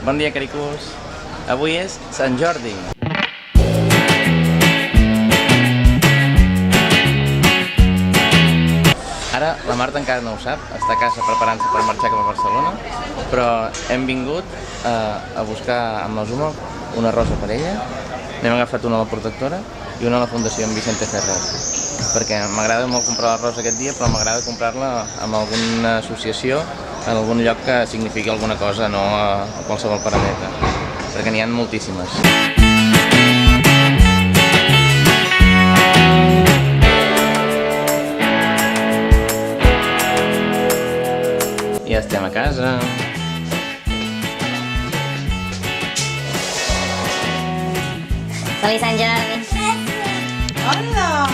Bon dia, caricús. Avui és Sant Jordi. Ara la Marta encara no ho sap, està a casa preparant-se per marxar cap a Barcelona, però hem vingut a buscar amb la Zuma una rosa per ella. N'hem agafat una a la Protectora i una a la Fundació en Vicente Ferrer, perquè m'agrada molt comprar la rosa aquest dia, però m'agrada comprar-la amb alguna associació, en algun lloc que signifiqui alguna cosa, no a qualsevol paraneta, perquè n'hi ha moltíssimes. Ja estem a casa. Feliç Sant Jordi! Hola!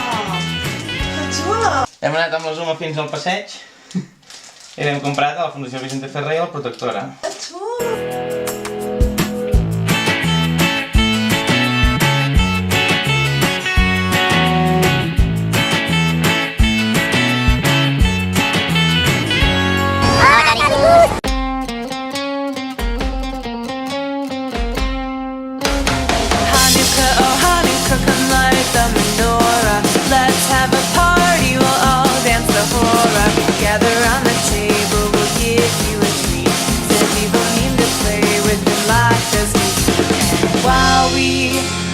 Que xulo! Hem anat amb la Zuma fins al passeig i l'hem comprat a la Fundació Vicente Ferrer i a la Protectora. Que xulo!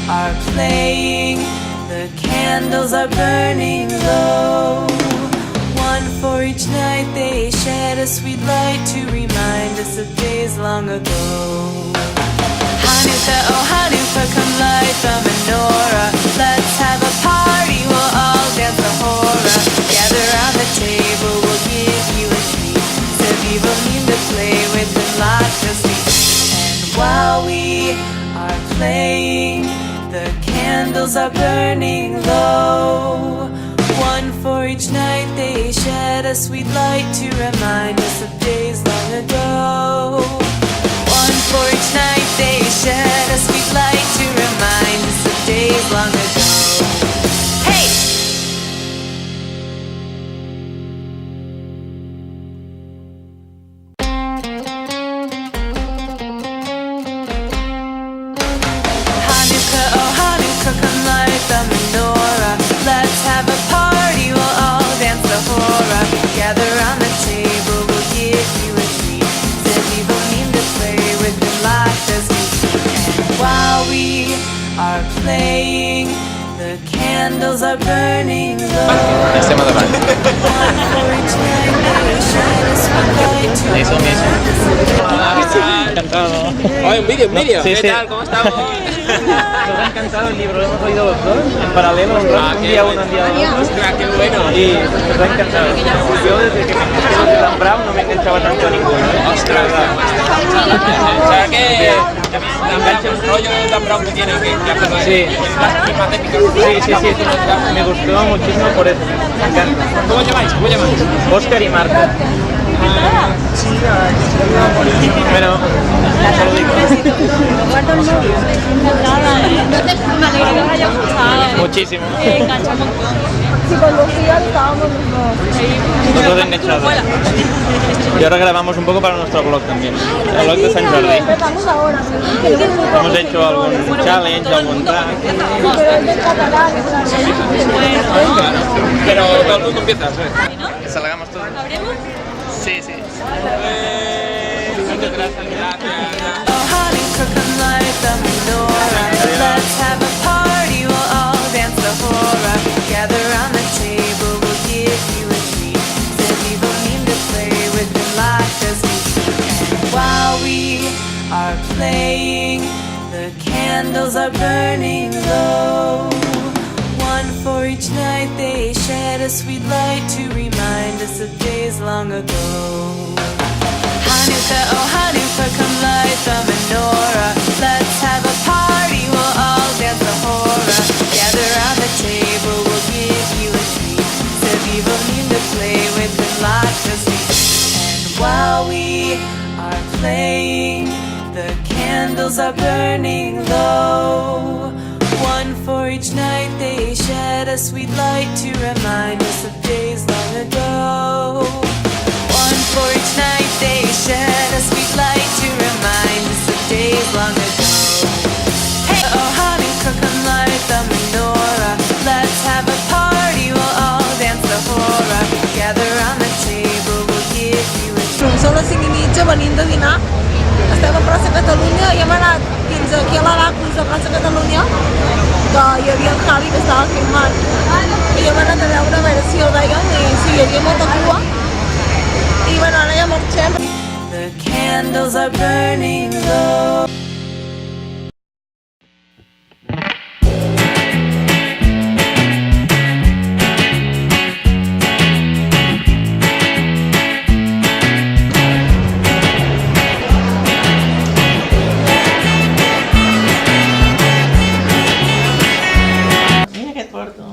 Are playing, the candles are burning low. One for each night, they shed a sweet light to remind us of days long ago. Hanukkah, oh Hanukkah, come light the menorah. Let's have a party, we'll all dance the hora. Gather round the table, we'll give you a treat. Seviva mean to play with and lots of sweets. And while we are playing, the candles are burning low. One for each night, they shed a sweet light to remind us of days long ago. One for each night, they shed a sweet light to remind us of days long ago. Hey! Gather round the table, we'll give you a treat. Said we don't mean to play with them like as we do. And while we are playing, the candles are burning low. Estem a davant. One for each night, they shine a sweet light to Eso mismo. Encantado. Oye, un vídeo. Sí, ¿Qué sí. tal? ¿Cómo estamos? Nos ha encantado el libro, lo hemos oído los dos en paralelo, un día uno, un día otro. Ostras, qué bueno. Y nos ha encantado. Yo desde que me enganché de Dan Brown no me enganchaba tanto a ninguno. Ostras, o sea que el rollo de Dan Brown que tiene que hacerlo Sí. más épico. Sí, me gustó muchísimo por eso, me encanta. ¿Cómo llamáis? Óscar y Marta. Bueno, saluditos. Me alegro que os haya gustado. Muchísimo. Engancha un montón. Psicología estábamos los dos. Nosotros enganchados. Y ahora grabamos un poco para nuestro blog también. El blog de Sant Jordi. Empezamos ahora. Hemos hecho algún challenge, algún tag. Pero es de catalán. Pero todo el mundo empieza, ¿sabes? Que salgamos todos. ¿Abremos? Sí, sí. Muchas gracias. Oh, Hanukkah, come light the menorah. Let's have a party, we'll all dance the hora. Gather round the table, we'll give you a treat. Said we don't mean to play with them like as we do. And while we are playing, the candles are burning low. One for each night, they shed a sweet light to remind us of days long ago. Hanukkah, oh Hanukkah, come light the menorah. Let's have a party, we'll all dance the hora. Gather round the table, we'll give you a treat. Said we don't mean to play with them like as we do. And while we are playing, the candles are burning low. One for each night, they shed a sweet light to remind us of days long ago. One for each night, they shed a sweet light to remind us of days long ago. Hey, oh honey, come light the menorah. Let's have a party, we'll all dance the hora. Gather around the table, we'll give you a treat. Són les 5:30, venim de dinar. Estem a plaça Catalunya i hem anat fins aquí a l'Aracus de plaça Catalunya, que hi havia el Javi que estava filmant. I hem anat a veure si el veiem i sí, hi havia molta cua. I bueno, ara ja marxem. The candles are burning low. Mira què et porto.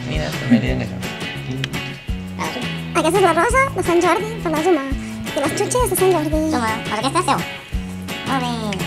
Mira, també li això. Aquesta és la rosa de Sant Jordi per la Zuma i les xutxes de Sant Jordi. Toma, doncs aquesta és seu. Molt bé.